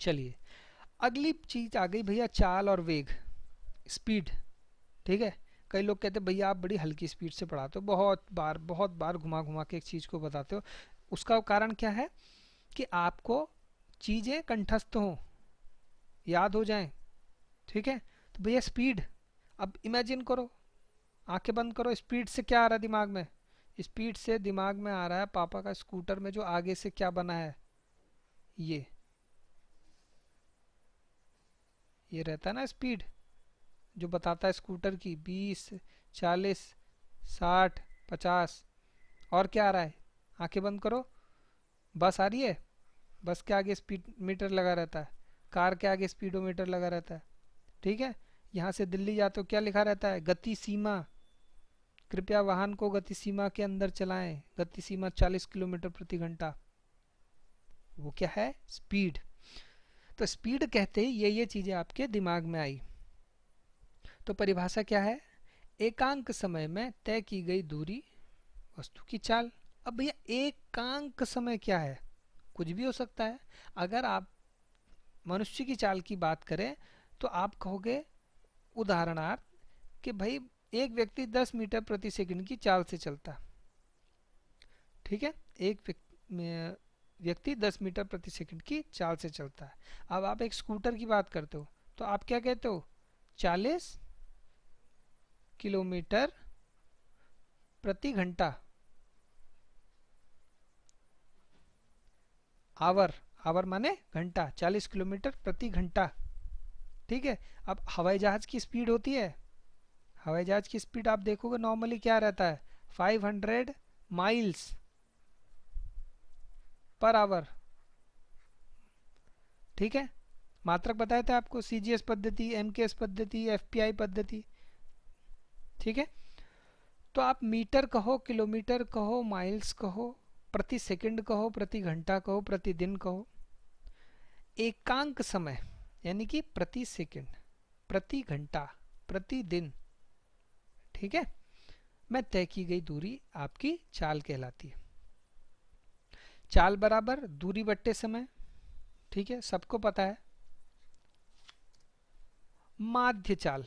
चलिए, अगली चीज आ गई भैया चाल और वेग, स्पीड। ठीक है, कई लोग कहते हैं भैया आप बड़ी हल्की स्पीड से पढ़ाते हो, बहुत बार घुमा घुमा के एक चीज को बताते हो। उसका कारण क्या है कि आपको चीजें कंठस्थ हों, याद हो जाएं। ठीक है, तो भैया स्पीड, अब इमेजिन करो, आंखें बंद करो, स्पीड से क्या आ रहा है दिमाग में? स्पीड से दिमाग में आ रहा है पापा का स्कूटर में जो आगे से क्या बना है, ये ये रहता है ना स्पीड, जो बताता है स्कूटर की 20, 40, 60, 50। और क्या आ रहा है? आंखें बंद करो, बस आ रही है, बस के आगे स्पीड मीटर लगा रहता है, कार के आगे स्पीडोमीटर लगा रहता है। ठीक है, यहाँ से दिल्ली जाते हो क्या लिखा रहता है? गति सीमा, कृपया वाहन को गति सीमा के अंदर चलाएं, गति सीमा 40 किलोमीटर प्रति घंटा। वो क्या है? स्पीड। तो स्पीड कहते ही ये चीजें आपके दिमाग में आई। तो परिभाषा क्या है? एकांक समय में तय की गई दूरी, वस्तु की चाल। अब भैया एकांक समय क्या है? कुछ भी हो सकता है। अगर आप मनुष्य की चाल की बात करें तो आप कहोगे उदाहरणार्थ कि भाई एक व्यक्ति 10 मीटर प्रति सेकंड की चाल से चलता। ठीक है, एक व्यक्ति 10 मीटर प्रति सेकंड की चाल से चलता है। अब आप एक स्कूटर की बात करते हो तो आप क्या कहते हो? 40 किलोमीटर प्रति घंटा, आवर, आवर माने घंटा, 40 किलोमीटर प्रति घंटा। ठीक है, अब हवाई जहाज की स्पीड होती है, हवाई जहाज की स्पीड आप देखोगे नॉर्मली क्या रहता है? 500 माइल्स पर आवर। ठीक है, मात्रक बताए थे आपको, सीजीएस पद्धति, एमकेएस पद्धति, एफपीआई पद्धति। ठीक है, तो आप मीटर कहो, किलोमीटर कहो, माइल्स कहो, प्रति सेकंड कहो, प्रति घंटा कहो, प्रति दिन कहो, एकांक समय यानी कि प्रति सेकंड, प्रति घंटा, प्रति दिन, ठीक है, में तय की गई दूरी आपकी चाल कहलाती है। चाल बराबर दूरी बट्टे समय। ठीक है, सबको पता है। माध्य चाल।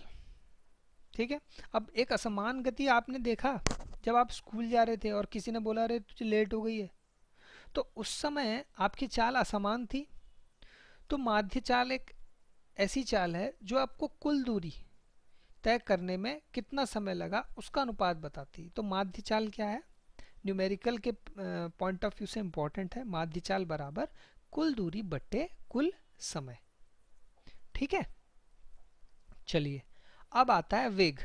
ठीक है, अब एक असमान गति आपने देखा जब आप स्कूल जा रहे थे और किसी ने बोला अरे तुझे लेट हो गई है, तो उस समय आपकी चाल असमान थी। तो माध्य चाल एक ऐसी चाल है जो आपको कुल दूरी तय करने में कितना समय लगा उसका अनुपात बताती है। तो माध्य चाल क्या है? न्यूमेरिकल के पॉइंट ऑफ व्यू से इंपॉर्टेंट है। माध्य चाल बराबर कुल दूरी बट्टे कुल समय। ठीक है, चलिए अब आता है वेग।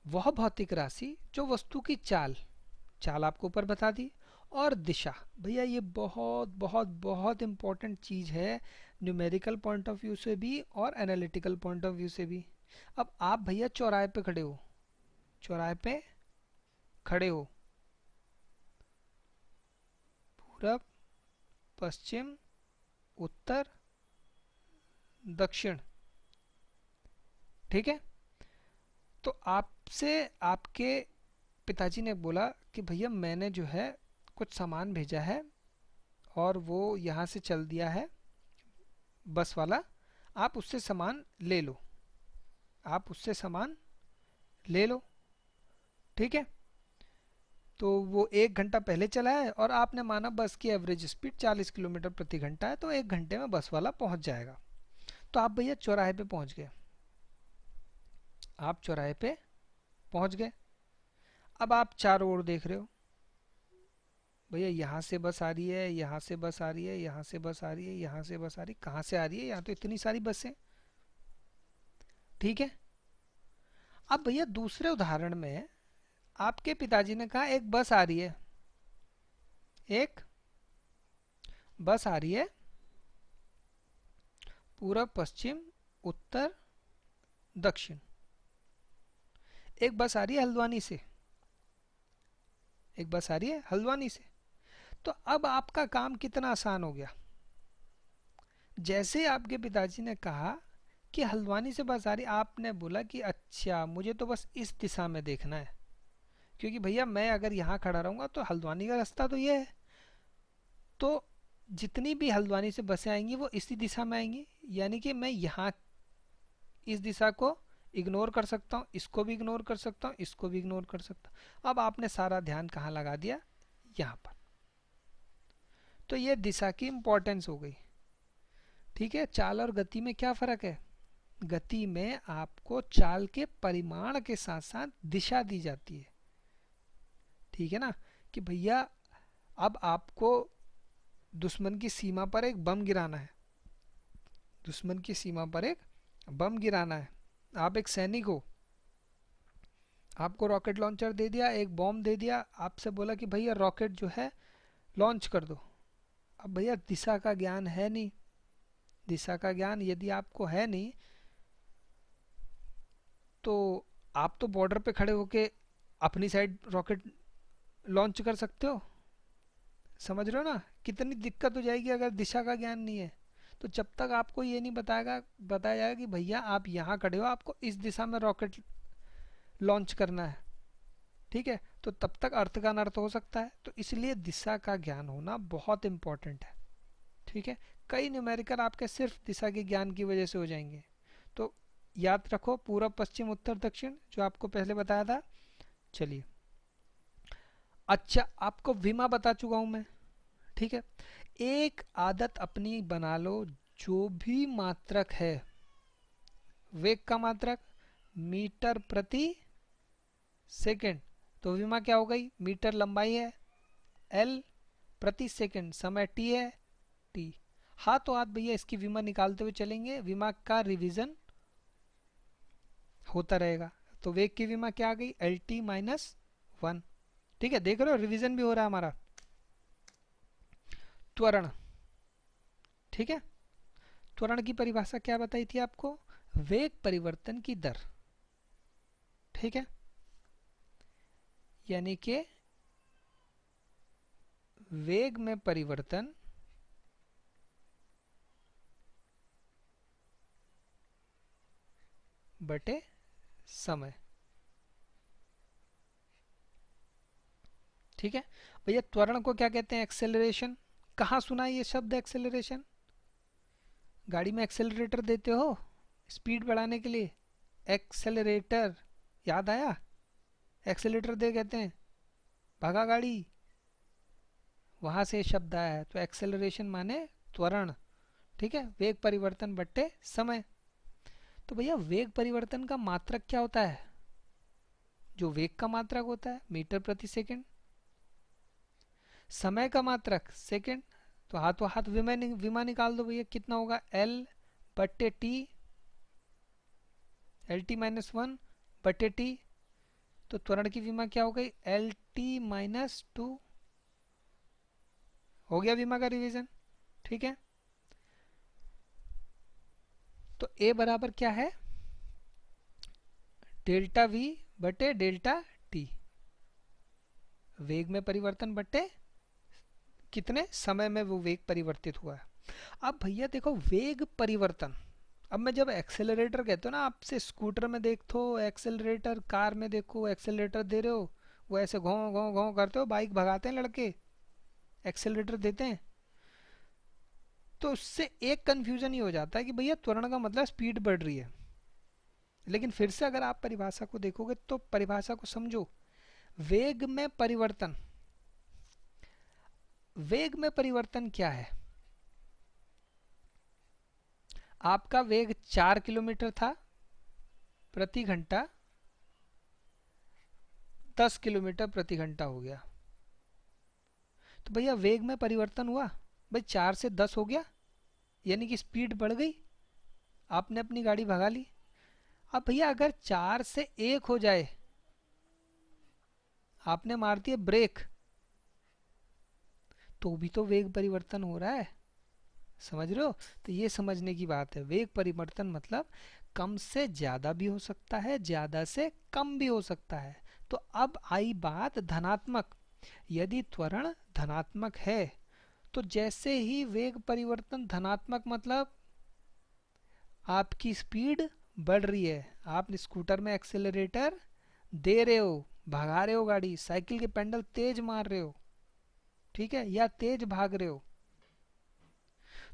वह भौतिक राशि जो वस्तु की चाल, चाल आपको ऊपर बता दी, और दिशा। भैया ये बहुत बहुत बहुत इंपॉर्टेंट चीज है, न्यूमेरिकल पॉइंट ऑफ व्यू से भी और एनालिटिकल पॉइंट ऑफ व्यू से भी। अब आप भैया चौराहे पे खड़े हो, चौराहे पे खड़े हो, पूरब, पश्चिम, उत्तर, दक्षिण। ठीक है, तो आपसे आपके पिताजी ने बोला कि भैया मैंने जो है कुछ सामान भेजा है और वो यहाँ से चल दिया है बस वाला, आप उससे सामान ले लो, आप उससे सामान ले लो। ठीक है, तो वो 1 घंटा पहले चला है और आपने माना बस की एवरेज स्पीड 40 किलोमीटर प्रति घंटा है, तो 1 घंटे में बस वाला पहुंच जाएगा। तो आप भैया चौराहे पे पहुंच गए, आप चौराहे पे पहुंच गए। अब आप चारों ओर देख रहे हो, भैया यहाँ से बस आ रही है, यहाँ से बस आ रही है, यहाँ से बस आ रही है, यहाँ से बस आ रही है, कहाँ से आ रही है? यहाँ तो इतनी सारी बसें। ठीक है, अब भैया दूसरे उदाहरण में आपके पिताजी ने कहा एक बस आ रही है, एक बस आ रही है पूरब, पश्चिम, उत्तर, दक्षिण। एक बस आ रही है हल्द्वानी से, एक बस आ रही है हल्द्वानी से। तो अब आपका काम कितना आसान हो गया। जैसे ही आपके पिताजी ने कहा कि हल्द्वानी से बस आ रही, आपने बोला कि अच्छा मुझे तो बस इस दिशा में देखना है, क्योंकि भैया मैं अगर यहाँ खड़ा रहूंगा तो हल्द्वानी का रास्ता तो ये है। तो जितनी भी हल्द्वानी से बसें आएंगी वो इसी दिशा में आएंगी, यानी कि मैं यहाँ इस दिशा को इग्नोर कर सकता हूँ, इसको भी इग्नोर कर सकता हूँ, इसको भी इग्नोर कर सकता हूँ। अब आपने सारा ध्यान कहाँ लगा दिया, यहाँ पर। तो ये दिशा की इंपॉर्टेंस हो गई। ठीक है, चाल और गति में क्या फर्क है? गति में आपको चाल के परिमाण के साथ साथ दिशा दी जाती है। ठीक है ना, कि भैया अब आपको दुश्मन की सीमा पर एक बम गिराना है, दुश्मन की सीमा पर एक बम गिराना है। आप एक सैनिक हो, आपको रॉकेट लॉन्चर दे दिया, एक बॉम्ब दे दिया, आपसे बोला कि भैया रॉकेट जो है लॉन्च कर दो। अब भैया दिशा का ज्ञान है नहीं, दिशा का ज्ञान यदि आपको है नहीं तो आप तो बॉर्डर पे खड़े होके अपनी साइड रॉकेट लॉन्च कर सकते हो। समझ रहे हो ना, कितनी दिक्कत हो जाएगी अगर दिशा का ज्ञान नहीं है। तो जब तक आपको ये नहीं बताया जाएगा कि भैया आप यहाँ खड़े हो, आपको इस दिशा में रॉकेट लॉन्च करना है, ठीक है, तो तब तक अर्थ का अनर्थ हो सकता है। तो इसलिए दिशा का ज्ञान होना बहुत इंपॉर्टेंट है। ठीक है, कई न्यूमेरिकल आपके सिर्फ दिशा के ज्ञान की वजह से हो जाएंगे। तो याद रखो पूर्व पश्चिम उत्तर दक्षिण जो आपको पहले बताया था। चलिए, अच्छा आपको विमा बता चुका हूं मैं। ठीक है, एक आदत अपनी बना लो, जो भी मात्रक है, वेग का मात्रक मीटर प्रति सेकंड, तो विमा क्या हो गई, मीटर लंबाई है एल, प्रति सेकंड समय टी है टी। हाथों हाथ भैया इसकी विमा निकालते हुए चलेंगे, विमा का रिवीजन होता रहेगा। तो वेग की विमा क्या आ गई, एल टी माइनस वन। ठीक है, देख रहे हो रिवीजन भी हो रहा है हमारा। त्वरण, ठीक है, त्वरण की परिभाषा क्या बताई थी आपको, वेग परिवर्तन की दर। ठीक है, यानी कि वेग में परिवर्तन बटे समय। ठीक है भैया, त्वरण को क्या कहते हैं, एक्सेलरेशन। कहाँ सुना है ये शब्द एक्सेलरेशन? गाड़ी में एक्सेलरेटर देते हो स्पीड बढ़ाने के लिए, एक्सेलरेटर, याद आया? एक्सेलेटर दे कहते हैं, भागा गाड़ी, वहां से शब्द आया है। तो एक्सेलरेशन माने त्वरण। ठीक है, वेग परिवर्तन बट्टे समय। तो भैया वेग परिवर्तन का मात्रक क्या होता है, जो वेग का मात्रक होता है मीटर प्रति सेकंड, समय का मात्रक सेकंड। तो हाथों हाथ विमा निकाल दो भैया, कितना होगा, एल बट्टे T, L T minus one बट्टे टी। तो त्वरण की विमा क्या हो गई, एल टी माइनस टू। हो गया विमा का रिवीजन। ठीक है, तो ए बराबर क्या है, डेल्टा वी बटे डेल्टा टी, वेग में परिवर्तन बटे कितने समय में वो वेग परिवर्तित हुआ है। अब भैया देखो वेग परिवर्तन, अब मैं जब एक्सेलरेटर कहते हो ना, आपसे स्कूटर में देखो एक्सेलरेटर, कार में देखो एक्सेलरेटर दे रहे हो, वो ऐसे घों घों घों करते हो, बाइक भगाते हैं लड़के, एक्सेलरेटर देते हैं। तो उससे एक कंफ्यूजन ही हो जाता है कि भैया त्वरण का मतलब स्पीड बढ़ रही है। लेकिन फिर से अगर आप परिभाषा को देखोगे तो परिभाषा को समझो, वेग में परिवर्तन, वेग में परिवर्तन क्या है, आपका वेग 4 किलोमीटर था प्रति घंटा, 10 किलोमीटर प्रति घंटा हो गया। तो भैया वेग में परिवर्तन हुआ, भाई 4 से 10 हो गया, यानी कि स्पीड बढ़ गई, आपने अपनी गाड़ी भगा ली। अब भैया अगर 4 से 1 हो जाए, आपने मार दिया ब्रेक, तो भी तो वेग परिवर्तन हो रहा है। समझ रहे हो? तो ये समझने की बात है, वेग परिवर्तन मतलब कम से ज्यादा भी हो सकता है, ज्यादा से कम भी हो सकता है। तो अब आई बात धनात्मक, यदि त्वरण धनात्मक है तो जैसे ही वेग परिवर्तन धनात्मक मतलब आपकी स्पीड बढ़ रही है, आप स्कूटर में एक्सेलरेटर दे रहे हो, भगा रहे हो गाड़ी, साइकिल के पेडल तेज मार रहे हो, ठीक है, या तेज भाग रहे हो,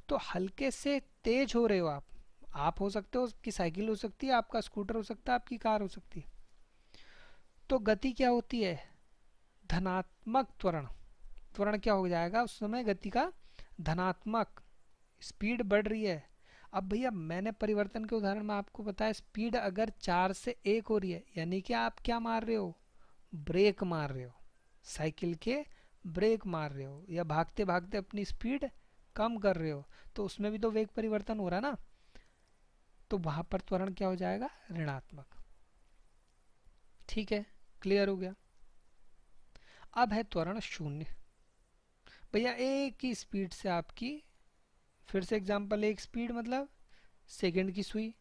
तो हल्के से तेज हो रहे हो आप हो सकते हो, आपकी साइकिल हो सकती है, आपका स्कूटर हो सकता है, आपकी कार हो सकती है। तो गति क्या होती है? धनात्मक त्वरण। त्वरण क्या हो जाएगा उस समय? गति का धनात्मक। स्पीड बढ़ रही है। अब भैया मैंने परिवर्तन के उदाहरण में आपको बताया, स्पीड अगर 4 से 1 हो रही है, यानी कि आप क्या मार रहे हो? ब्रेक मार रहे हो, साइकिल के ब्रेक मार रहे हो, या भागते भागते अपनी स्पीड कम कर रहे हो, तो उसमें भी तो वेग परिवर्तन हो रहा है ना। तो वहां पर त्वरण क्या हो जाएगा? ऋणात्मक। ठीक है, क्लियर हो गया। अब है त्वरण शून्य। भैया एक ही स्पीड से आपकी, फिर से एग्जांपल, एक स्पीड मतलब सेकंड की सुई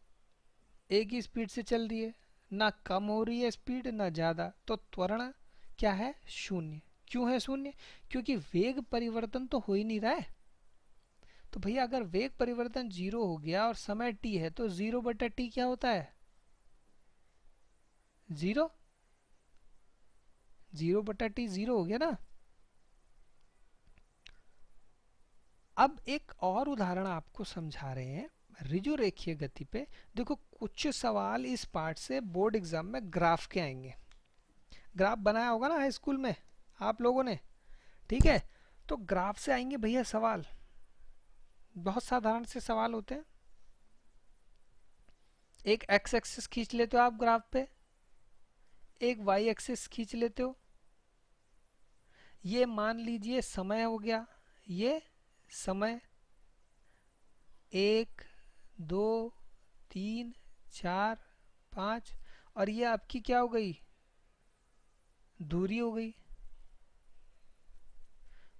एक ही स्पीड से चल रही है, ना कम हो रही है स्पीड ना ज़्यादा, तो त्वरण क्या है? शून्य। क्यों है शून्य? क्योंकि वेग परिवर्तन तो हो ही नहीं रहा है। तो भैया अगर वेग परिवर्तन 0 हो गया और समय t है, तो 0/t क्या होता है? 0। 0/t 0 हो गया ना। अब एक और उदाहरण आपको समझा रहे हैं ऋजु रेखीय गति पे। देखो कुछ सवाल इस पार्ट से बोर्ड एग्जाम में ग्राफ के आएंगे। ग्राफ बनाया होगा ना हाई स्कूल में आप लोगों ने, ठीक है? तो ग्राफ से आएंगे भैया सवाल, बहुत साधारण से सवाल होते हैं। एक एक्स एक्सिस खींच लेते हो आप ग्राफ पे, एक वाई एक्सिस खींच लेते हो। ये मान लीजिए समय हो गया, ये समय 1 2 3 4 5, और ये आपकी क्या हो गई? दूरी हो गई।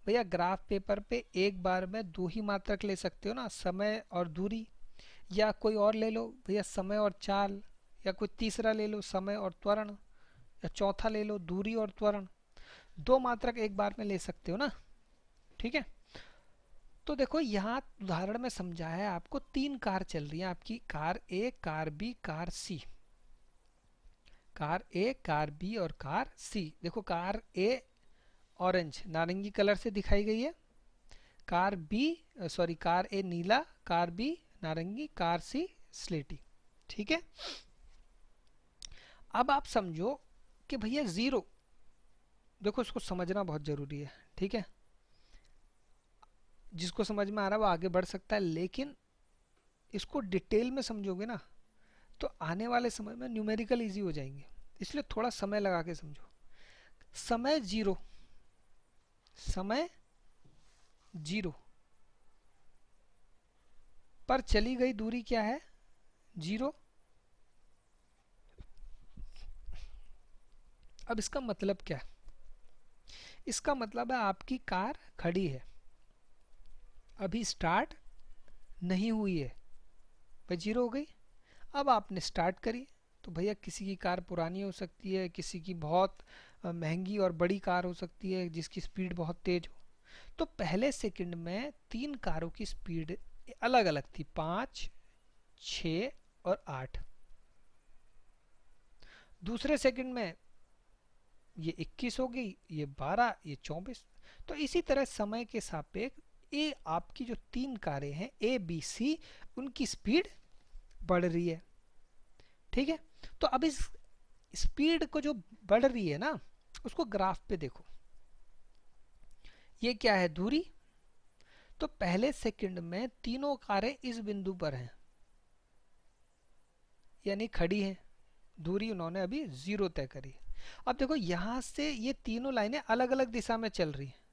भैया ग्राफ पेपर पे एक बार में दो ही मात्रक ले सकते हो ना, समय और दूरी, या कोई और ले लो भैया, समय और चाल, या कोई तीसरा ले लो, समय और त्वरण, या चौथा ले लो, दूरी और त्वरण। दो मात्रक एक बार में ले सकते हो ना, ठीक है? तो देखो यहाँ उदाहरण में समझाया है आपको, 3 कार चल रही है आपकी, कार ए, कार बी, कार सी। कार ए, कार बी और कार सी। देखो कार ए ऑरेंज नारंगी कलर से दिखाई गई है, कार बी सॉरी कार ए नीला, कार बी नारंगी, कार सी स्लेटी। ठीक है, अब आप समझो कि भैया जीरो, देखो इसको समझना बहुत जरूरी है, ठीक है? जिसको समझ में आ रहा है वो आगे बढ़ सकता है, लेकिन इसको डिटेल में समझोगे ना तो आने वाले समय में न्यूमेरिकल इजी हो जाएंगे, इसलिए थोड़ा समय लगा के समझो। समय जीरो, समय जीरो पर चली गई दूरी क्या है? जीरो। अब इसका मतलब क्या है? इसका मतलब है आपकी कार खड़ी है, अभी स्टार्ट नहीं हुई है, भाई जीरो हो गई। अब आपने स्टार्ट करी, तो भैया किसी की कार पुरानी हो सकती है, किसी की बहुत महंगी और बड़ी कार हो सकती है जिसकी स्पीड बहुत तेज हो। तो पहले सेकंड में 3 कारों की स्पीड अलग अलग थी, 5 6 और 8। दूसरे सेकंड में ये 21 हो गई, ये 12, ये 24। तो इसी तरह समय के सापेक्ष ये आपकी जो 3 कारें हैं ए बी सी, उनकी स्पीड बढ़ रही है, ठीक है? तो अब इस स्पीड को जो बढ़ रही है ना, उसको ग्राफ पे देखो, ये क्या है? दूरी। तो पहले सेकंड में तीनों कारें इस बिंदु पर हैं, यानी खड़ी हैं, दूरी उन्होंने अभी जीरो तय करी। अब देखो यहां से ये तीनों लाइनें अलग अलग दिशा में चल रही हैं।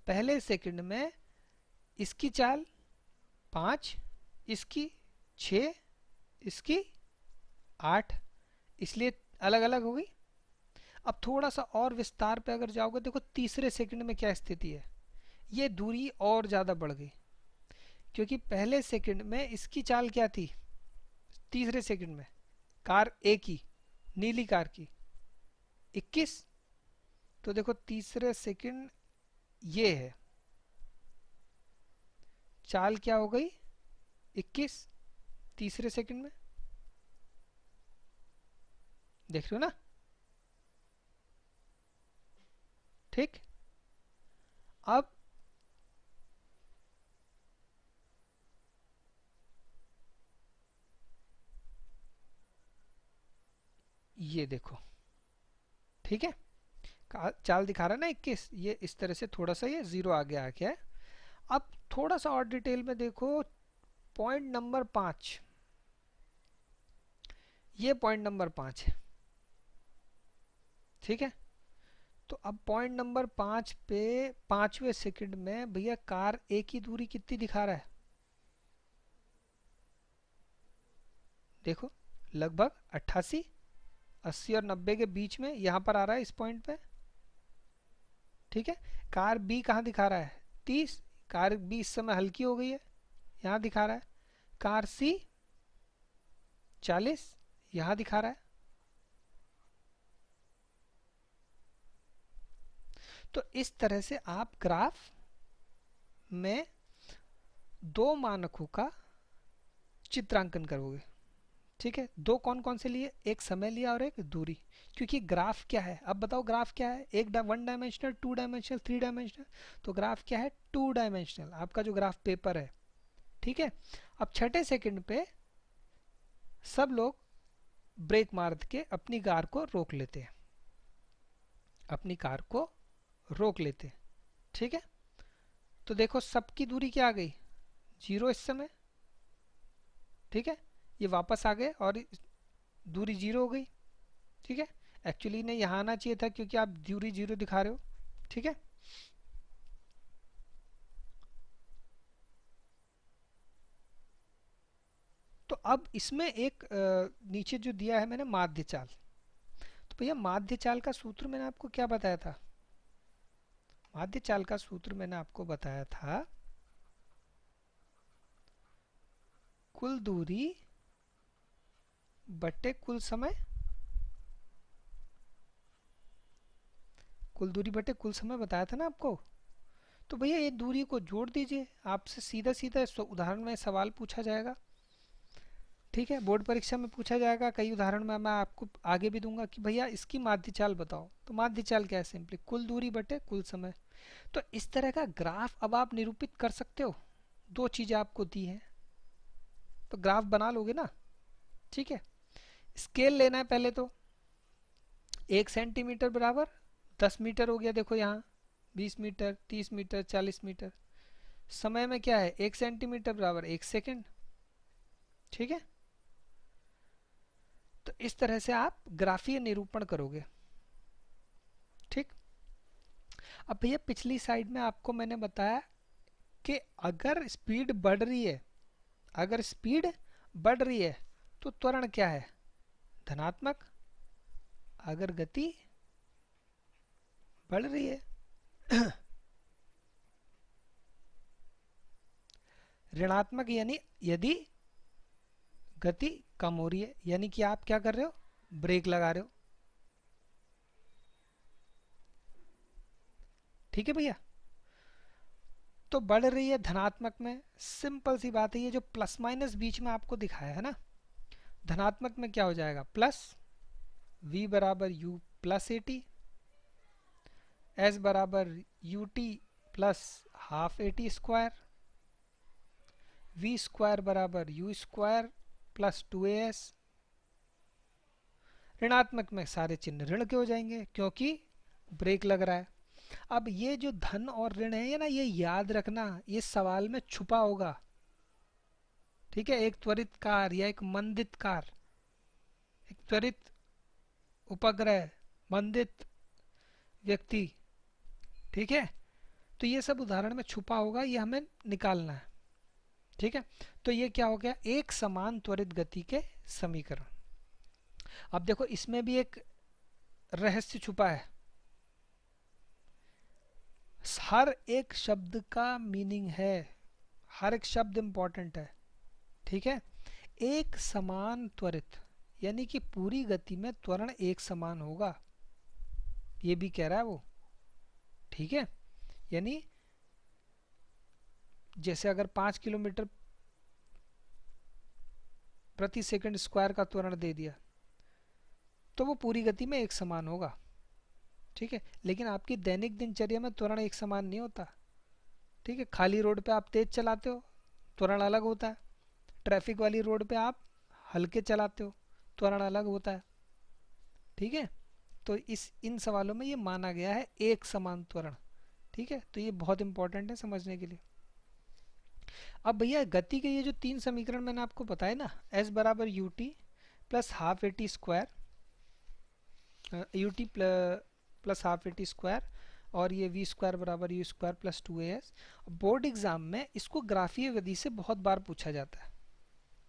पहले सेकंड में इसकी चाल 5, इसकी 6, इसकी 8, इसलिए अलग अलग हो गई। अब थोड़ा सा और विस्तार पे अगर जाओगे, देखो तीसरे सेकंड में क्या स्थिति है? ये दूरी और ज़्यादा बढ़ गई, क्योंकि पहले सेकंड में इसकी चाल क्या थी? तीसरे सेकंड में कार ए की, नीली कार की 21। तो देखो तीसरे सेकंड ये है, चाल क्या हो गई? 21 तीसरे सेकंड में, देख रहे हो ना? ठीक। अब ये देखो, ठीक है, चाल दिखा रहा है ना 21, ये इस तरह से थोड़ा सा ये जीरो आगे आ गया है। अब थोड़ा सा और डिटेल में देखो, पॉइंट नंबर 5, ये पॉइंट नंबर 5 है, ठीक है। तो अब पॉइंट नंबर 5 पे 5वें सेकंड में भैया कार ए की दूरी कितनी दिखा रहा है, देखो लगभग 88, 80 और 90 के बीच में यहां पर आ रहा है इस पॉइंट पे, ठीक है। कार बी कहाँ दिखा रहा है, 30, कार बी इस समय हल्की हो गई है, यहाँ दिखा रहा है। कार सी 40, यहाँ दिखा रहा है। तो इस तरह से आप ग्राफ में दो मानकों का चित्रांकन करोगे, ठीक है। दो कौन कौन से लिए, एक समय लिया और एक दूरी, क्योंकि ग्राफ क्या है, अब बताओ ग्राफ क्या है, एक one dimensional, two dimensional, three dimensional. तो ग्राफ क्या है, टू डायमेंशनल, आपका जो ग्राफ पेपर है, ठीक है। अब छठे सेकंड पे सब लोग ब्रेक मार के अपनी कार को रोक लेते हैं, अपनी कार को रोक लेते हैं, ठीक है। तो देखो सबकी दूरी क्या आ गई, जीरो इस समय, ठीक है। ये वापस आ गए और दूरी जीरो हो गई, ठीक है। एक्चुअली ने यहाँ आना चाहिए था क्योंकि आप दूरी जीरो दिखा रहे हो, ठीक है। तो अब इसमें एक नीचे जो दिया है मैंने माध्य चाल, तो भैया माध्य चाल का सूत्र मैंने आपको क्या बताया था, माध्य चाल का सूत्र मैंने आपको बताया था कुल दूरी बट्टे कुल समय, कुल दूरी बटे कुल समय बताया था ना आपको। तो भैया ये दूरी को जोड़ दीजिए, आपसे सीधा सीधा उदाहरण में सवाल पूछा जाएगा, ठीक है। बोर्ड परीक्षा में पूछा जाएगा, कई उदाहरण में मैं आपको आगे भी दूंगा कि भैया इसकी माध्य चाल बताओ। तो माध्य चाल क्या है, सिंपली कुल दूरी बटे कुल समय। तो इस तरह का ग्राफ अब आप निरूपित कर सकते हो, दो चीजें आपको दी हैं तो ग्राफ बना लोगे ना, ठीक है। स्केल लेना है पहले तो, 1 सेंटीमीटर बराबर 10 मीटर हो गया, देखो यहाँ 20 मीटर, 30 मीटर, 40 मीटर। समय में क्या है, 1 सेंटीमीटर बराबर 1 सेकंड, ठीक है। तो इस तरह से आप ग्राफीय निरूपण करोगे, ठीक। अब भैया पिछली साइड में आपको मैंने बताया कि अगर स्पीड बढ़ रही है, अगर स्पीड बढ़ रही है तो त्वरण क्या है, धनात्मक। अगर गति बढ़ रही है ऋणात्मक, यानी यदि गति कम हो रही है, यानी कि आप क्या कर रहे हो, ब्रेक लगा रहे हो, ठीक है भैया। तो बढ़ रही है धनात्मक में, सिंपल सी बात है, ये जो प्लस माइनस बीच में आपको दिखाया है ना, धनात्मक में क्या हो जाएगा, प्लस v बराबर u plus a t, s बराबर u t plus half a t square, v square बराबर यू स्क्वायर प्लस 2as। ऋणात्मक में सारे चिन्ह ऋण के हो जाएंगे क्योंकि ब्रेक लग रहा है। अब ये जो धन और ऋण है ये ना, ये याद रखना, ये सवाल में छुपा होगा, ठीक है। एक त्वरित कार या एक मंदित कार, एक त्वरित उपग्रह, मंदित व्यक्ति, ठीक है। तो ये सब उदाहरण में छुपा होगा, ये हमें निकालना है, ठीक है। तो ये क्या हो गया, एक समान त्वरित गति के समीकरण। अब देखो इसमें भी एक रहस्य छुपा है, हर एक शब्द का मीनिंग है, हर एक शब्द इंपॉर्टेंट है, ठीक है। एक समान त्वरित यानी कि पूरी गति में त्वरण एक समान होगा, ये भी कह रहा है वो, ठीक है। यानी जैसे अगर 5 किलोमीटर प्रति सेकंड स्क्वायर का त्वरण दे दिया तो वो पूरी गति में एक समान होगा, ठीक है। लेकिन आपकी दैनिक दिनचर्या में त्वरण एक समान नहीं होता, ठीक है। खाली रोड पे आप तेज चलाते हो, त्वरण अलग होता है। ट्रैफिक वाली रोड पे आप हल्के चलाते हो, त्वरण अलग होता है, ठीक है, तो इन सवालों में ये माना गया है एक समान त्वरण। ठीक है, तो ये बहुत इंपॉर्टेंट है समझने के लिए। अब भैया गति के ये जो तीन समीकरण मैंने आपको बताए ना, एस बराबर u t plus half a t square, you t plus half a t square, और ये वी स्क्वायर बराबर u square plus two A S. Board exam में इसको ग्राफीय विधि से बहुत बार पूछा जाता है,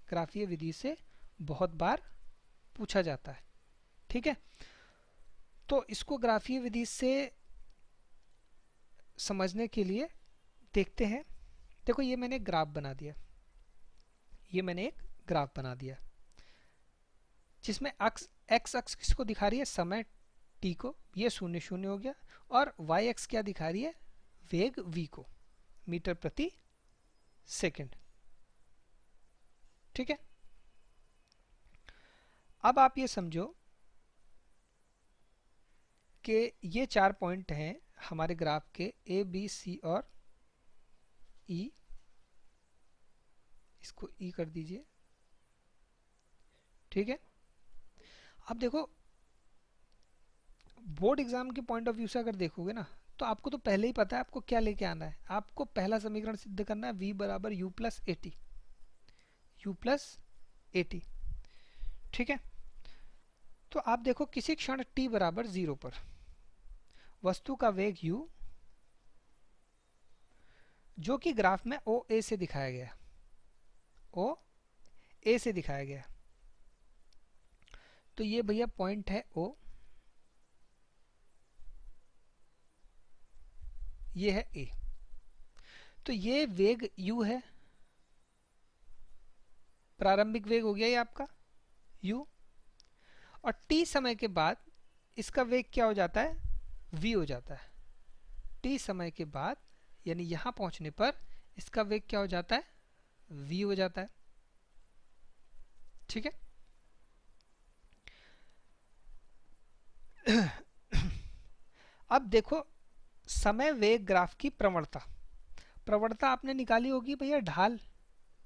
ग्राफीय विधि से बहुत बार पूछा जाता है। ठीक है, तो इसको ग्राफीय विधि से समझने के लिए देखते हैं। देखो ये मैंने एक ग्राफ बना दिया, ये मैंने एक ग्राफ बना दिया जिसमें एक्स अक्ष किसको दिखा रही है, समय टी को, ये शून्य शून्य हो गया, और वाई एक्स क्या दिखा रही है, वेग वी को, मीटर प्रति सेकंड। ठीक है, अब आप ये समझो कि ये चार पॉइंट हैं हमारे ग्राफ के, ए बी सी और ई, इसको ई कर दीजिए। ठीक है, अब देखो बोर्ड एग्जाम के पॉइंट ऑफ व्यू से अगर देखोगे ना, तो आपको तो पहले ही पता है आपको क्या लेके आना है। आपको पहला समीकरण सिद्ध करना है, v बराबर u plus a T, you plus a T. ठीक है, तो आप देखो किसी क्षण t बराबर 0 पर वस्तु का वेग u, जो कि ग्राफ में ओ ए से दिखाया गया, ओ ए से दिखाया गया। तो ये भैया पॉइंट है ओ, ये है ए, तो ये वेग u है, प्रारंभिक वेग हो गया ये आपका u, और t समय के बाद इसका वेग क्या हो जाता है, v हो जाता है। t समय के बाद यानी यहां पहुंचने पर इसका वेग क्या हो जाता है, v हो जाता है। ठीक है, अब देखो समय वेग ग्राफ की प्रवणता, प्रवणता आपने निकाली होगी भैया, ढाल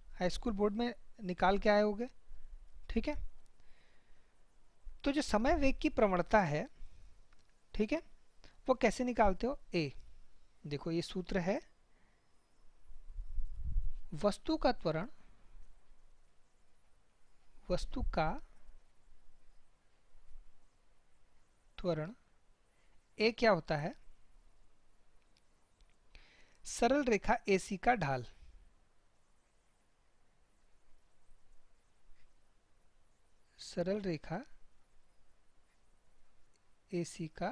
हाई स्कूल बोर्ड में निकाल के आए होगे। ठीक है, तो जो समय वेग की प्रवणता है, ठीक है, वो कैसे निकालते हो, ए, देखो ये सूत्र है, वस्तु का त्वरण, वस्तु का त्वरण ए क्या होता है, सरल रेखा AC का ढाल, सरल रेखा AC का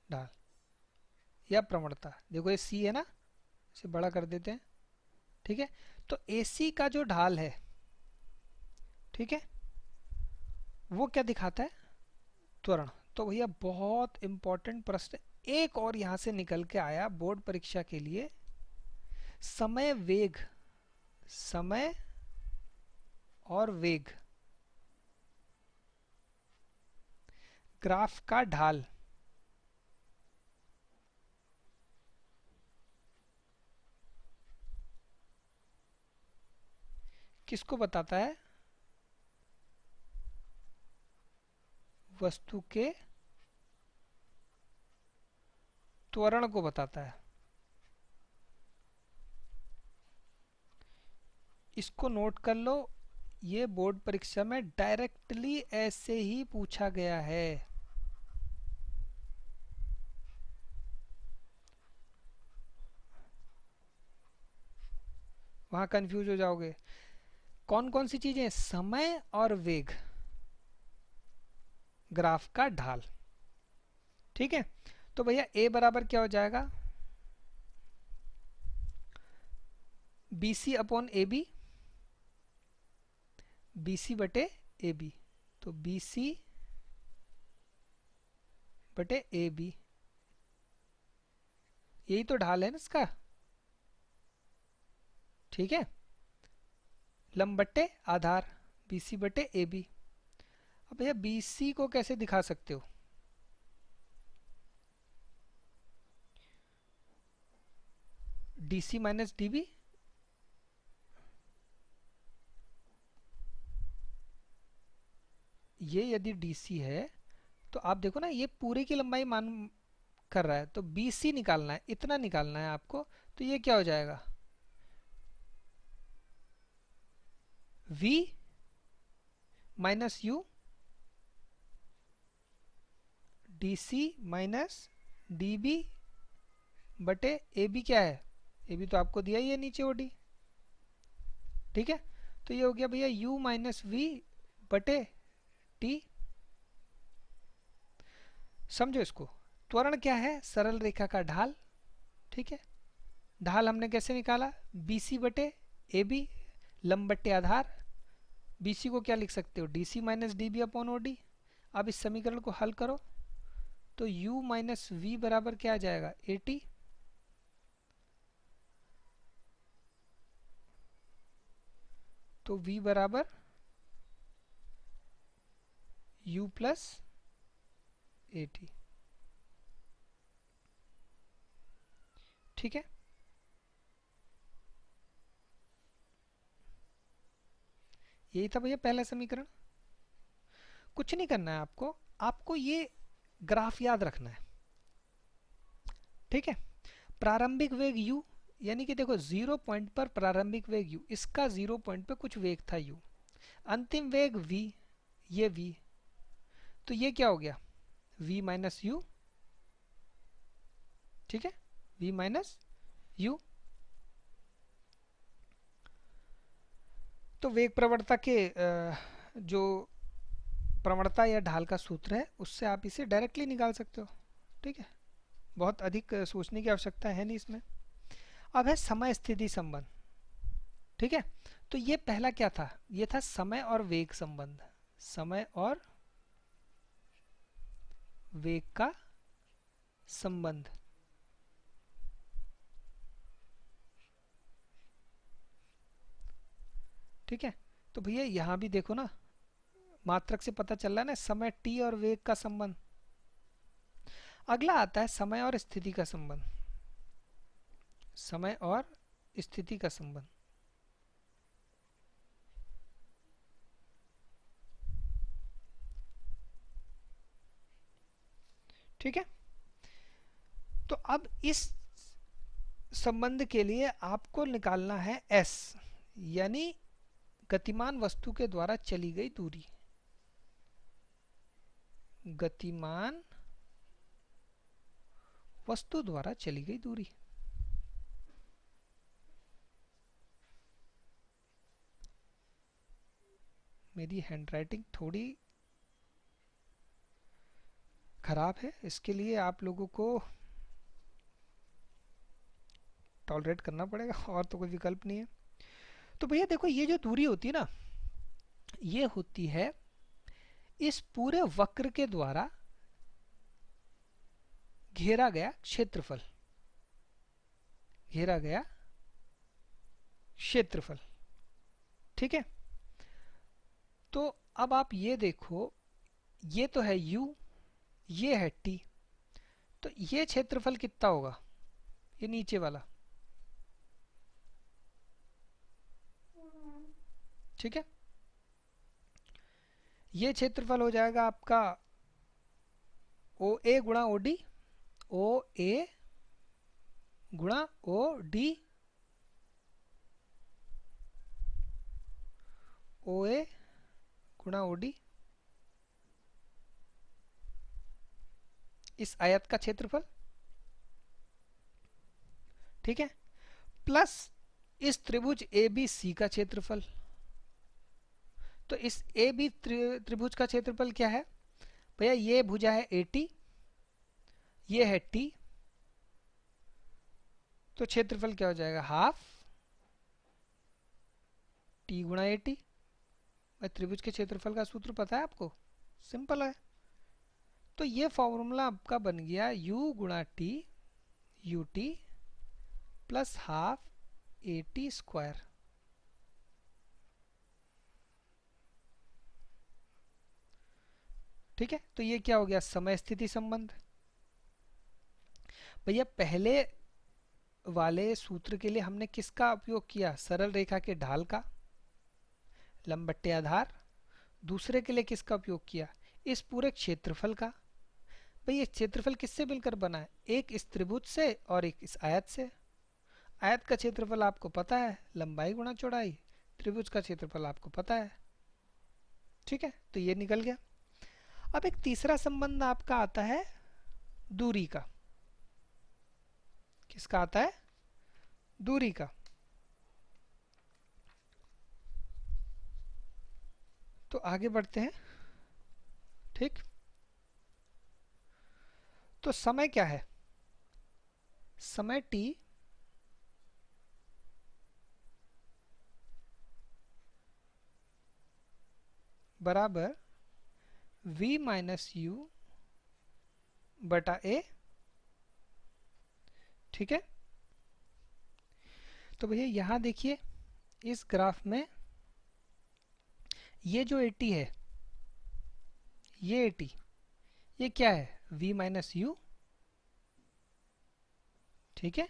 ढाल या प्रवणता। देखो ये C है ना, इसे बड़ा कर देते हैं। ठीक है, तो AC का जो ढाल है, ठीक है, वो क्या दिखाता है, त्वरण। तो भैया बहुत इंपॉर्टेंट प्रश्न एक और यहां से निकल के आया बोर्ड परीक्षा के लिए, समय वेग, समय और वेग ग्राफ का ढाल किसको बताता है, वस्तु के त्वरण को बताता है। इसको नोट कर लो, ये बोर्ड परीक्षा में डायरेक्टली ऐसे ही पूछा गया है। वहां कंफ्यूज हो जाओगे। कौन कौन सी चीजें, समय और वेग, ग्राफ का ढाल। ठीक है, तो भैया ए बराबर क्या हो जाएगा, B C upon A B, B C बटे ए बी, तो बी सी बटे ए बी, यही तो ढाल है ना इसका। ठीक है, लंब बट्टे आधार, बी सी बटे ए बी। अब भैया बी सी को कैसे दिखा सकते हो, D C minus D B, ये यदि डीसी है तो आप देखो ना ये पूरे की लंबाई मान कर रहा है, तो बीसी निकालना है, इतना निकालना है आपको। तो ये क्या हो जाएगा, v minus u D C minus D B बटे ए बी। क्या है, ए बी तो आपको दिया ही है नीचे ओडी। ठीक है, तो ये हो गया भैया u माइनस वी बटे टी। समझो इसको, त्वरण क्या है, सरल रेखा का ढाल। ठीक है, ढाल हमने कैसे निकाला, बी सी बटे ए बी, लंब बटे आधार। बी सी को क्या लिख सकते हो, D C minus D B upon O D. अब इस समीकरण को हल करो तो u माइनस वी बराबर क्या आ जाएगा, ए टी। तो v बराबर u प्लस ए टी। ठीक है, यही था भैया पहला समीकरण। कुछ नहीं करना है आपको, आपको ये ग्राफ याद रखना है। ठीक है, प्रारंभिक वेग u, यानी कि देखो 0 पॉइंट पर प्रारंभिक वेग u, इसका 0 पॉइंट पे कुछ वेग था u, अंतिम वेग v, ये v, तो ये क्या हो गया, v माइनस यू। ठीक है, v माइनस यू। तो वेग प्रवणता के जो प्रवणता या ढाल का सूत्र है उससे आप इसे डायरेक्टली निकाल सकते हो। ठीक है, बहुत अधिक सोचने की आवश्यकता है नहीं इसमें। अब है समय स्थिति संबंध। ठीक है, तो ये पहला क्या था, ये था समय और वेग संबंध, समय और वेग का संबंध। ठीक है, तो भैया यहां भी देखो ना, मात्रक से पता चल रहा है ना, समय t और वेग का संबंध। अगला आता है समय और स्थिति का संबंध, समय और स्थिति का संबंध। ठीक है, तो अब इस संबंध के लिए आपको निकालना है s, यानी गतिमान वस्तु के द्वारा चली गई दूरी। गतिमान वस्तु द्वारा चली गई दूरी। मेरी हैंडराइटिंग थोड़ी खराब है, इसके लिए आप लोगों को टॉलरेट करना पड़ेगा, और तो कोई विकल्प नहीं है। तो भैया देखो, ये जो दूरी होती है ना, ये होती है इस पूरे वक्र के द्वारा घेरा गया क्षेत्रफल, घेरा गया क्षेत्रफल। ठीक है, तो अब आप ये देखो, ये तो है u, ये है t, तो ये क्षेत्रफल कितना होगा, ये नीचे वाला। ठीक है, ये क्षेत्रफल हो जाएगा आपका ओ ए गुणा ओ डी, ओ ए गुणा ओ डी, ओ ए गुणा ओ डी, इस आयत का क्षेत्रफल। ठीक है, प्लस इस त्रिभुज ए बी सी का क्षेत्रफल। तो इस ए बी त्रिभुज का क्षेत्रफल क्या है भैया, ये भुजा है ए टी, ये है टी, तो क्षेत्रफल क्या हो जाएगा, हाफ टी गुणा ए टी। त्रिभुज के क्षेत्रफल का सूत्र पता है आपको, सिंपल है। तो ये फॉर्मूला आपका बन गया u गुणा T, you t plus half a t square. ठीक है, तो ये क्या हो गया, समय स्थिति संबंध। भैया पहले वाले सूत्र के लिए हमने किसका उपयोग किया, सरल रेखा के ढाल का, लंब बट्टे आधार। दूसरे के लिए किसका उपयोग किया? इस पूरे क्षेत्रफल का। भाई ये क्षेत्रफल किससे मिलकर बना है? एक इस त्रिभुज से और एक इस आयत से। आयत का क्षेत्रफल आपको पता है, लंबाई गुणा चौड़ाई। त्रिभुज का क्षेत्रफल आपको पता है। ठीक है, तो ये निकल गया। अब एक तीसरा संबंध आपका आता है दूरी का। किसका आता है? दूरी का। तो आगे बढ़ते हैं। ठीक, तो समय क्या है? समय t बराबर v माइनस यू बटा a। ठीक है, तो भैया यहां देखिए इस ग्राफ में ये जो 80 है, ये 80, ये क्या है? v minus you. ठीक है,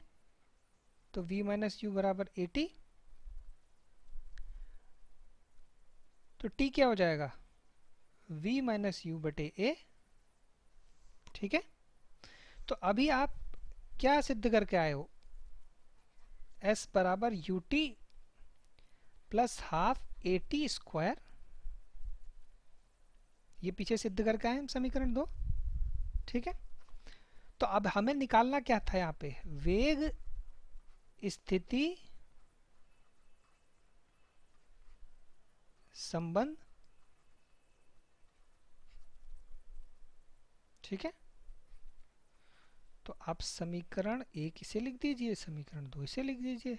तो v माइनस यू बराबर 80। तो t क्या हो जाएगा? v माइनस यू बटे a। ठीक है, तो अभी आप क्या सिद्ध करके आए हो? s बराबर u t plus half a t square. ये पीछे सिद्ध करके आए हम समीकरण 2। ठीक है, तो अब हमें निकालना क्या था यहाँ पे? वेग स्थिति संबंध। ठीक है, तो आप समीकरण 1 इसे लिख दीजिए, समीकरण 2 इसे लिख दीजिए।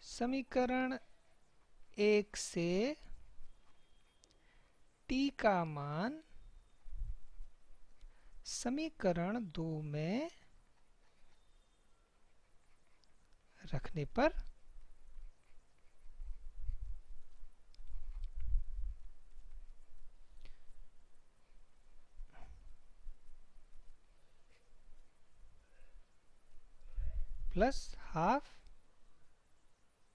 समीकरण 1 से t का मान समीकरण 2 में रखने पर plus half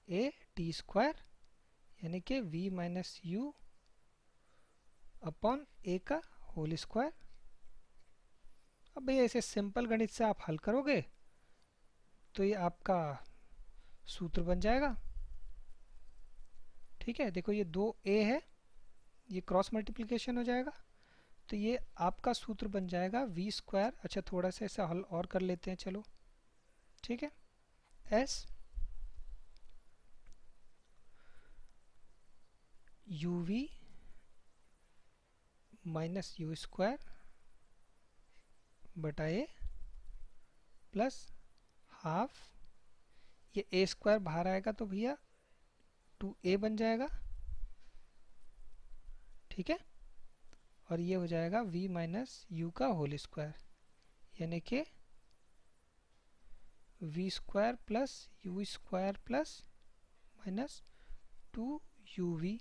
a t square, यानी कि v माइनस यू अपॉन ए का होल स्क्वायर। अब भैया इसे सिंपल गणित से आप हल करोगे तो ये आपका सूत्र बन जाएगा। ठीक है, देखो ये 2a है, ये क्रॉस मल्टीप्लिकेशन हो जाएगा, तो ये आपका सूत्र बन जाएगा v स्क्वायर। अच्छा, थोड़ा सा ऐसा हल और कर लेते हैं, चलो। ठीक है, s u v minus u square बटा ए प्लस हाफ, ये ए स्क्वायर बाहर आएगा तो भैया 2a बन जाएगा। ठीक है, और ये हो जाएगा v माइनस यू का होल स्क्वायर, यानी कि v square plus you square plus minus 2uv।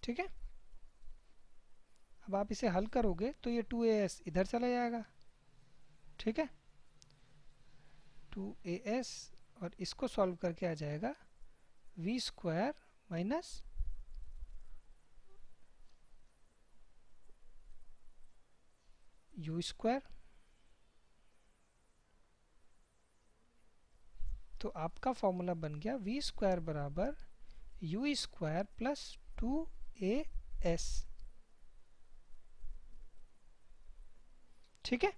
ठीक है, अब आप इसे हल करोगे तो ये 2as इधर चला जाएगा। ठीक है, 2as, और इसको सॉल्व करके आ जाएगा v square minus u square. तो आपका फॉर्मूला बन गया v स्क्वायर बराबर यू स्क्वायर प्लस 2as। ठीक है,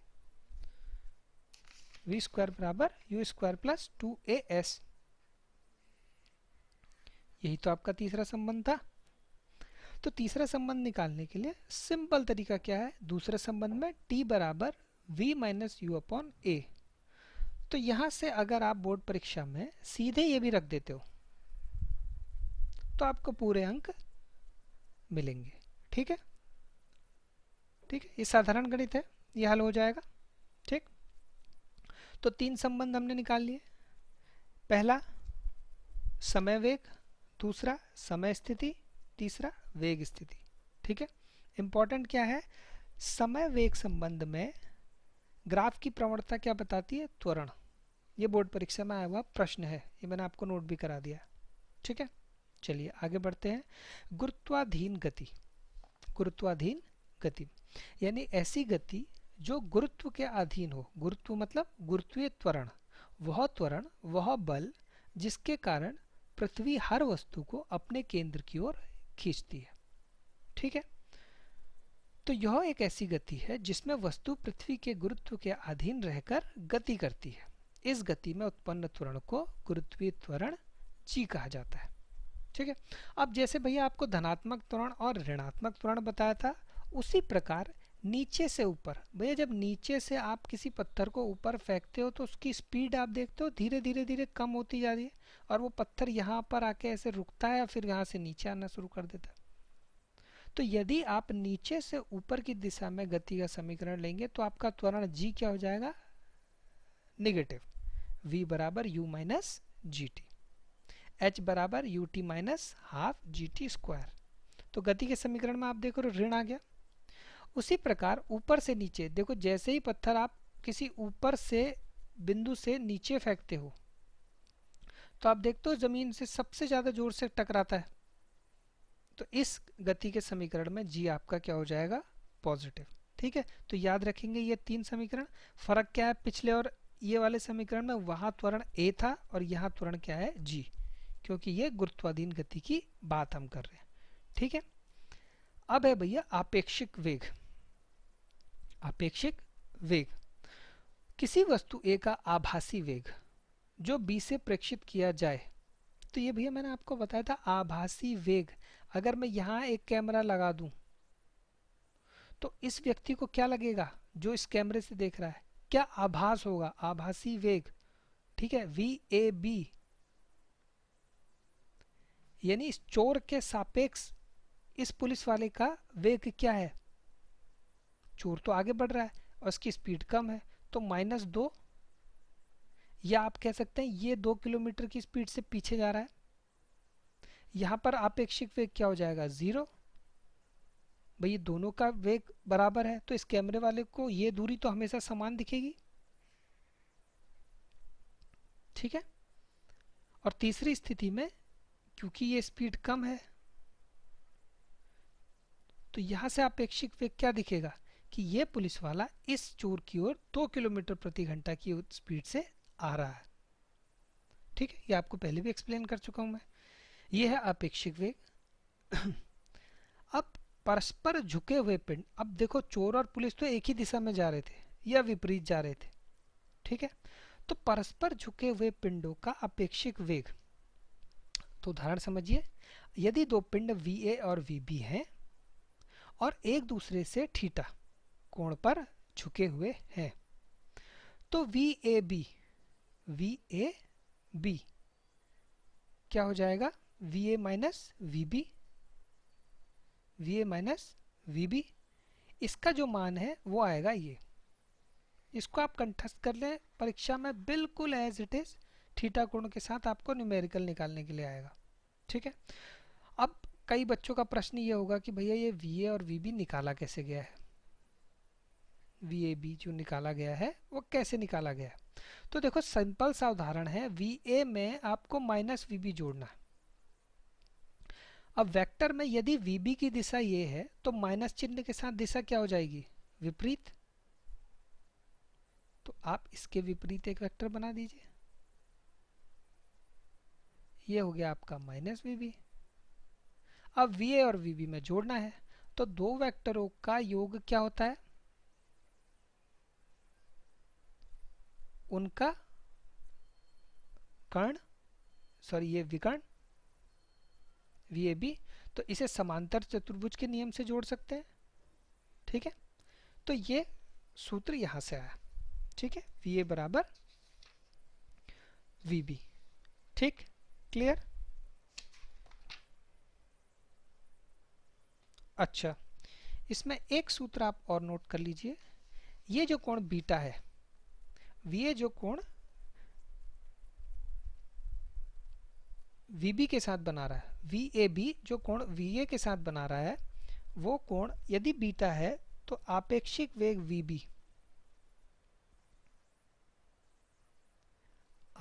v स्क्वायर बराबर यू स्क्वायर प्लस 2as। यही तो आपका तीसरा संबंध था। तो तीसरा संबंध निकालने के लिए सिंपल तरीका क्या है? दूसरे संबंध में t बराबर v माइनस यू अपॉन ए। तो यहां से अगर आप बोर्ड परीक्षा में सीधे ये भी रख देते हो तो आपको पूरे अंक मिलेंगे। ठीक है, ठीक है, ये साधारण गणित है, ये हल हो जाएगा। ठीक, तो 3 संबंध हमने निकाल लिए। पहला समय वेग, दूसरा समय स्थिति, तीसरा वेग स्थिति। ठीक है, इंपॉर्टेंट क्या है? समय वेग संबंध में ग्राफ की प्रवणता क्या बताती है? त्वरण। ये बोर्ड परीक्षा में आया हुआ प्रश्न है, ये मैंने आपको नोट भी करा दिया। ठीक है, चलिए आगे बढ़ते हैं। गुरुत्वाधीन गति। गुरुत्वाधीन गति यानी ऐसी गति जो गुरुत्व के अधीन हो। गुरुत्व मतलब गुरुत्वीय त्वरण, वह बल जिसके कारण पृथ्वी हर वस्तु को अपने केंद्र की ओर खींचती है। ठीक है, तो यह एक ऐसी गति है जिसमें वस्तु पृथ्वी के गुरुत्व के अधीन रहकर गति करती है। इस गति में उत्पन्न त्वरण को गुरुत्वीय त्वरण जी कहा जाता है। ठीक है, अब जैसे भैया आपको धनात्मक त्वरण और ऋणात्मक त्वरण बताया था, उसी प्रकार नीचे से ऊपर, भैया जब नीचे से आप किसी पत्थर को ऊपर फेंकते हो तो उसकी स्पीड आप देखते हो धीरे धीरे धीरे कम होती जा रही है, और वो पत्थर यहाँ पर आके ऐसे रुकता है, फिर यहाँ से नीचे आना शुरू कर देता है। तो यदि आप नीचे से ऊपर की दिशा में गति का समीकरण लेंगे तो आपका त्वरण जी क्या हो जाएगा? निगेटिव। v बराबर u minus G T, h बराबर u T minus half G T square. तो गति के समीकरण में आप देखो ऋण आ गया। उसी प्रकार ऊपर से नीचे देखो, जैसे ही पत्थर आप किसी ऊपर से बिंदु से नीचे फेंकते हो तो आप देखते हो जमीन से सबसे ज्यादा जोर से टकराता है। तो इस गति के समीकरण में जी आपका क्या हो जाएगा? पॉजिटिव। ठीक है, तो याद रखेंगे ये तीन समीकरण। फर्क क्या है पिछले और ये वाले समीकरण में? वहां त्वरण ए था और यहाँ त्वरण क्या है? जी, क्योंकि ये गुरुत्वाधीन गति की बात हम कर रहे हैं। ठीक है, अब है भैया आपेक्षिक वेग। आपेक्षिक वेग किसी वस्तु ए का आभासी वेग जो बी से प्रेक्षित किया जाए। तो ये भैया मैंने आपको बताया था आभासी वेग। अगर मैं यहाँ एक कैमरा लगा दूं तो इस व्यक्ति को क्या लगेगा जो इस कैमरे से देख रहा है? क्या आभास होगा? आभासी वेग। ठीक है, वी ए बी, यानी इस चोर के सापेक्ष इस पुलिस वाले का वेग क्या है? चोर तो आगे बढ़ रहा है और इसकी स्पीड कम है, तो -2, या आप कह सकते हैं ये 2 किलोमीटर की स्पीड से पीछे जा रहा है। यहां पर आपेक्षिक वेग क्या हो जाएगा? 0। भाई दोनों का वेग बराबर है तो इस कैमरे वाले को ये दूरी तो हमेशा समान दिखेगी। ठीक है, और तीसरी स्थिति में क्योंकि ये स्पीड कम है तो यहां से आपेक्षिक वेग क्या दिखेगा कि ये पुलिस वाला इस चोर की ओर 2 किलोमीटर प्रति घंटा की स्पीड से आ रहा है। ठीक है, ये आपको पहले भी एक्सप्लेन कर चुका हूं मैं। ये है आपेक्षिक वेग। अब परस्पर झुके हुए पिंड, अब देखो चोर और पुलिस तो एक ही दिशा में जा रहे थे या विपरीत जा रहे थे। ठीक है, तो परस्पर झुके हुए पिंडों का अपेक्षिक वेग। तो उदाहरण समझिए, यदि दो पिंड VA और VB हैं और एक दूसरे से थीटा कोण पर झुके हुए हैं तो VAB क्या हो जाएगा? VA minus VB, VA minus VB। इसका जो मान है वो आएगा ये। इसको आप कंठस्थ कर लें, परीक्षा में बिल्कुल एज इट इज थीटा कोण के साथ आपको न्यूमेरिकल निकालने के लिए आएगा। ठीक है, अब कई बच्चों का प्रश्न ये होगा कि भैया ये VA और VB निकाला कैसे गया है? VAB जो निकाला गया है वो कैसे निकाला गया है? तो देखो सिंपल सा उदाहरण है, VA में आपको -VB जोड़ना है। अब वेक्टर में यदि VB की दिशा ये है तो माइनस चिन्ह के साथ दिशा क्या हो जाएगी? विपरीत। तो आप इसके विपरीत एक वेक्टर बना दीजिए, ये हो गया आपका -VB। अब VA और VB में जोड़ना है तो दो वेक्टरों का योग क्या होता है? उनका कर्ण, सॉरी ये विकर्ण VAB, तो इसे समांतर चतुर्भुज के नियम से जोड़ सकते हैं। ठीक है, तो ये सूत्र यहां से आया। ठीक है, VA बराबर VB। ठीक, क्लियर? अच्छा, इसमें एक सूत्र आप और नोट कर लीजिए। ये जो कोण बीटा है, VA जो कोण VB के साथ बना रहा है, VAB जो कोण VA के साथ बना रहा है, वो कोण यदि बीटा है तो आपेक्षिक वेग VB,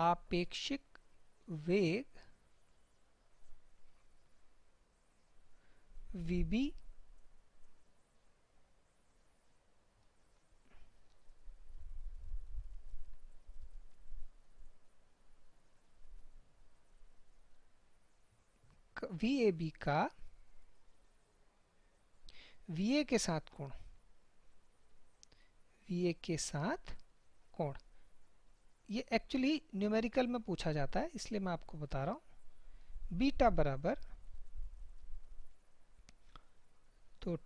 आपेक्षिक वेग v b v a b का वी ए के साथ कोण, वी ए के साथ कोण, ये एक्चुअली न्यूमेरिकल में पूछा जाता है इसलिए मैं आपको बता रहा हूं। बीटा बराबर, तो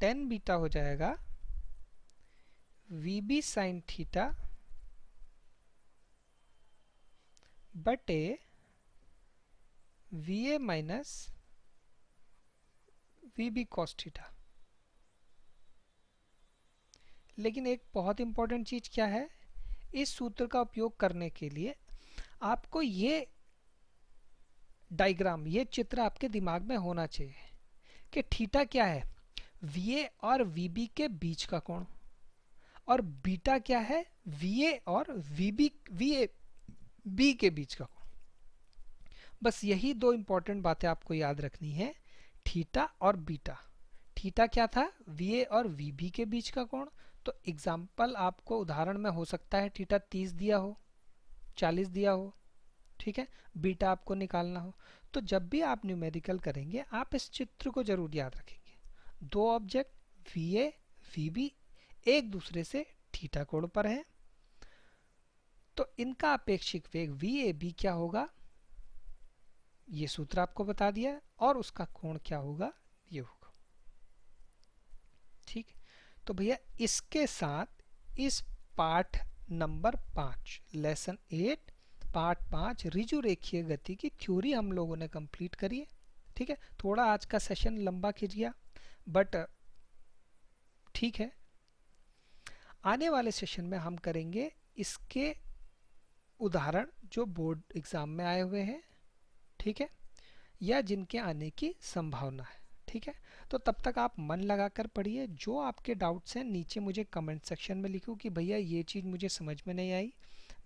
टेन बीटा हो जाएगा वी बी साइन थीटा बटे v a minus v b cos theta. लेकिन एक बहुत इंपॉर्टेंट चीज क्या है, इस सूत्र का उपयोग करने के लिए आपको ये डायग्राम, ये चित्र आपके दिमाग में होना चाहिए कि थीटा क्या है, वी ए और वी बी के बीच का कोण, और बीटा क्या है, वी ए और वी ए बी के बीच का कोण। बस यही दो इंपॉर्टेंट बातें आपको याद रखनी है, थीटा और बीटा। थीटा क्या था, वी ए और वी बी के बीच का कोण। तो एग्जाम्पल आपको उदाहरण में हो सकता है थीटा 30 दिया हो, 40 दिया हो, ठीक है, बीटा आपको निकालना हो। तो जब भी आप न्यूमेरिकल करेंगे आप इस चित्र को जरूर याद रखेंगे। दो object v a v b एक दूसरे से थीटा कोण पर है, तो इनका अपेक्षिक वेग वी ए बी क्या होगा, ये सूत्र आपको बता दिया है, और उसका कोण क्या होगा, ये होगा। ठीक, तो भैया इसके साथ इस पाठ नंबर 5 लेसन 8 पार्ट 5 ऋजु रेखीय गति की थ्योरी हम लोगों ने कंप्लीट करी है। ठीक है, थोड़ा आज का सेशन लंबा खिंच गया बट ठीक है, आने वाले सेशन में हम करेंगे इसके उदाहरण जो बोर्ड एग्जाम में आए हुए हैं, ठीक है, या जिनके आने की संभावना है। ठीक है, तो तब तक आप मन लगाकर पढ़िए। जो आपके डाउट्स हैं नीचे मुझे कमेंट सेक्शन में लिखो कि भैया ये चीज़ मुझे समझ में नहीं आई,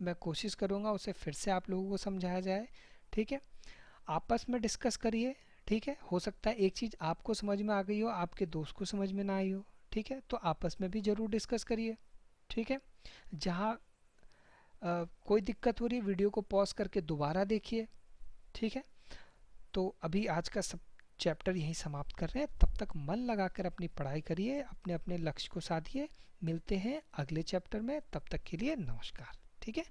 मैं कोशिश करूँगा उसे फिर से आप लोगों को समझाया जाए। ठीक है, आपस में डिस्कस करिए। ठीक है, हो सकता है एक चीज़ आपको समझ में आ गई हो, आपके दोस्त को समझ में ना आई हो। ठीक है, तो आपस में भी ज़रूर डिस्कस करिए। ठीक है, जहाँ कोई दिक्कत हो रही है वीडियो को पॉज करके दोबारा देखिए। ठीक है, तो अभी आज का सब चैप्टर यहीं समाप्त कर रहे हैं। तब तक मन लगाकर अपनी पढ़ाई करिए, अपने अपने लक्ष्य को साधिए। मिलते हैं अगले चैप्टर में, तब तक के लिए नमस्कार। ठीक है।